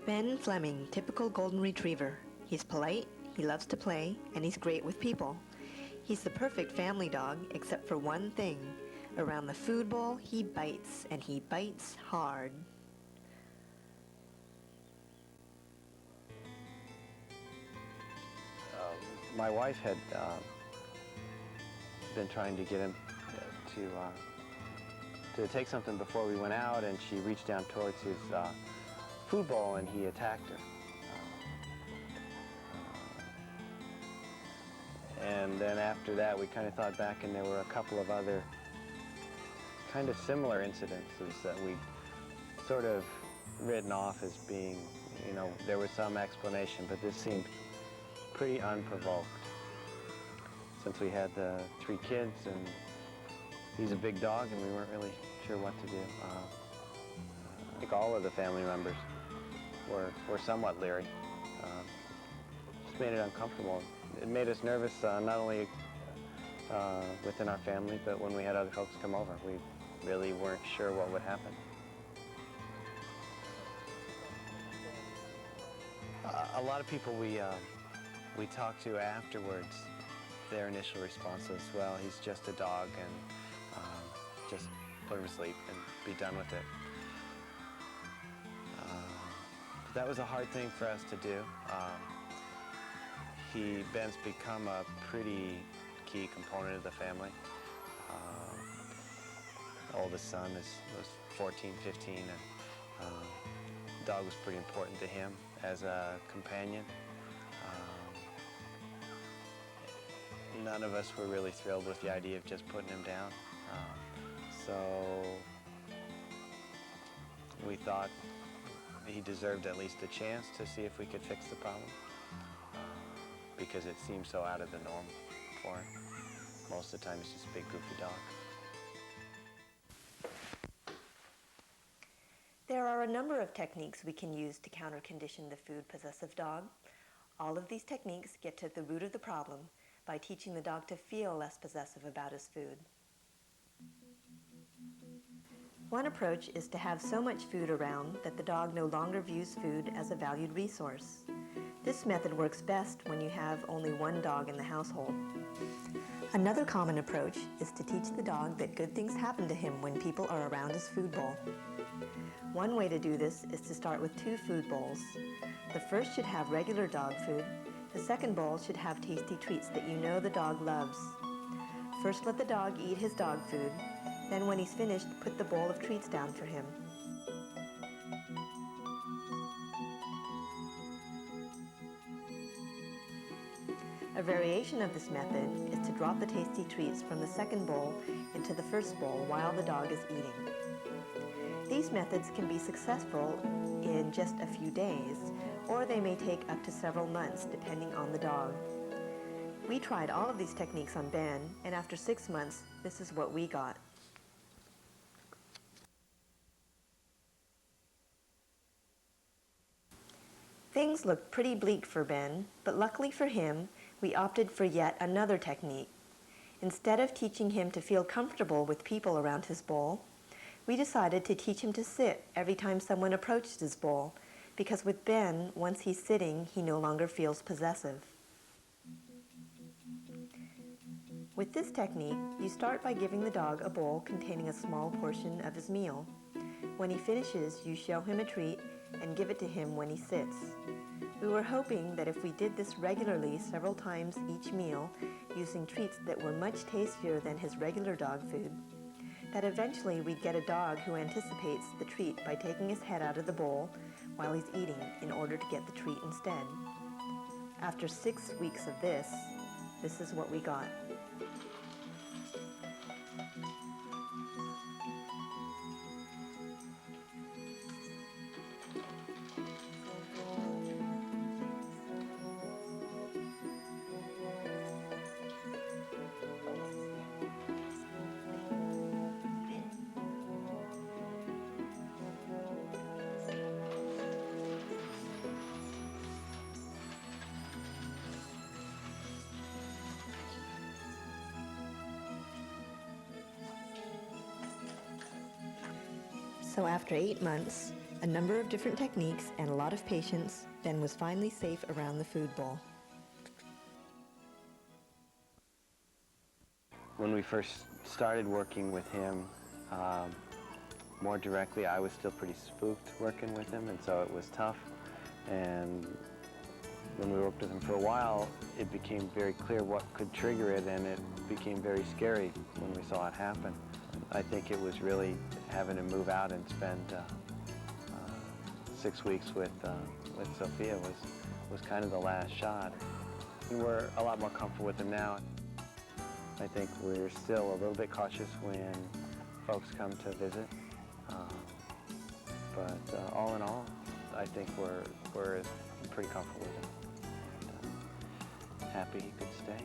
Ben Fleming, typical golden retriever. He's polite, he loves to play, and he's great with people. He's the perfect family dog, except for one thing. Around the food bowl, he bites, and he bites hard. My wife had been trying to get him to take something before we went out, and she reached down towards his food bowl, and he attacked her. And then after that, we kind of thought back, and there were a couple of other kind of similar incidences that we sort of written off as being, you know, there was some explanation, but this seemed pretty unprovoked. Since we had the 3 kids, and he's a big dog, and we weren't really sure what to do. I think all of the family members were somewhat leery. Just made it uncomfortable. It made us nervous, not only within our family, but when we had other folks come over. We really weren't sure what would happen. A lot of people we talked to afterwards, their initial response was, well, he's just a dog, and just put him to sleep and be done with it. That was a hard thing for us to do. Ben's become a pretty key component of the family. The oldest son was 14, 15, and the dog was pretty important to him as a companion. None of us were really thrilled with the idea of just putting him down. So we thought he deserved at least a chance to see if we could fix the problem, because it seemed so out of the norm for him. Most of the time, he's just a big, goofy dog. There are a number of techniques we can use to counter-condition the food-possessive dog. All of these techniques get to the root of the problem by teaching the dog to feel less possessive about his food. One approach is to have so much food around that the dog no longer views food as a valued resource. This method works best when you have only one dog in the household. Another common approach is to teach the dog that good things happen to him when people are around his food bowl. One way to do this is to start with 2 food bowls. The first should have regular dog food. The second bowl should have tasty treats that you know the dog loves. First, let the dog eat his dog food. Then when he's finished, put the bowl of treats down for him. A variation of this method is to drop the tasty treats from the second bowl into the first bowl while the dog is eating. These methods can be successful in just a few days, or they may take up to several months depending on the dog. We tried all of these techniques on Ben, and after 6 months, this is what we got. Things looked pretty bleak for Ben, but luckily for him, we opted for yet another technique. Instead of teaching him to feel comfortable with people around his bowl, we decided to teach him to sit every time someone approached his bowl, because with Ben, once he's sitting, he no longer feels possessive. With this technique, you start by giving the dog a bowl containing a small portion of his meal. When he finishes, you show him a treat and give it to him when he sits. We were hoping that if we did this regularly several times each meal, using treats that were much tastier than his regular dog food, that eventually we'd get a dog who anticipates the treat by taking his head out of the bowl while he's eating in order to get the treat instead. After 6 weeks of this is what we got. So after 8 months, a number of different techniques, and a lot of patience, Ben was finally safe around the food bowl. When we first started working with him more directly, I was still pretty spooked working with him, and so it was tough. And when we worked with him for a while, it became very clear what could trigger it, and it became very scary when we saw it happen. I think it was really having to move out and spend 6 weeks with Sophia was kind of the last shot. And we're a lot more comfortable with him now. I think we're still a little bit cautious when folks come to visit, but all in all, I think we're pretty comfortable with him. And, happy he could stay.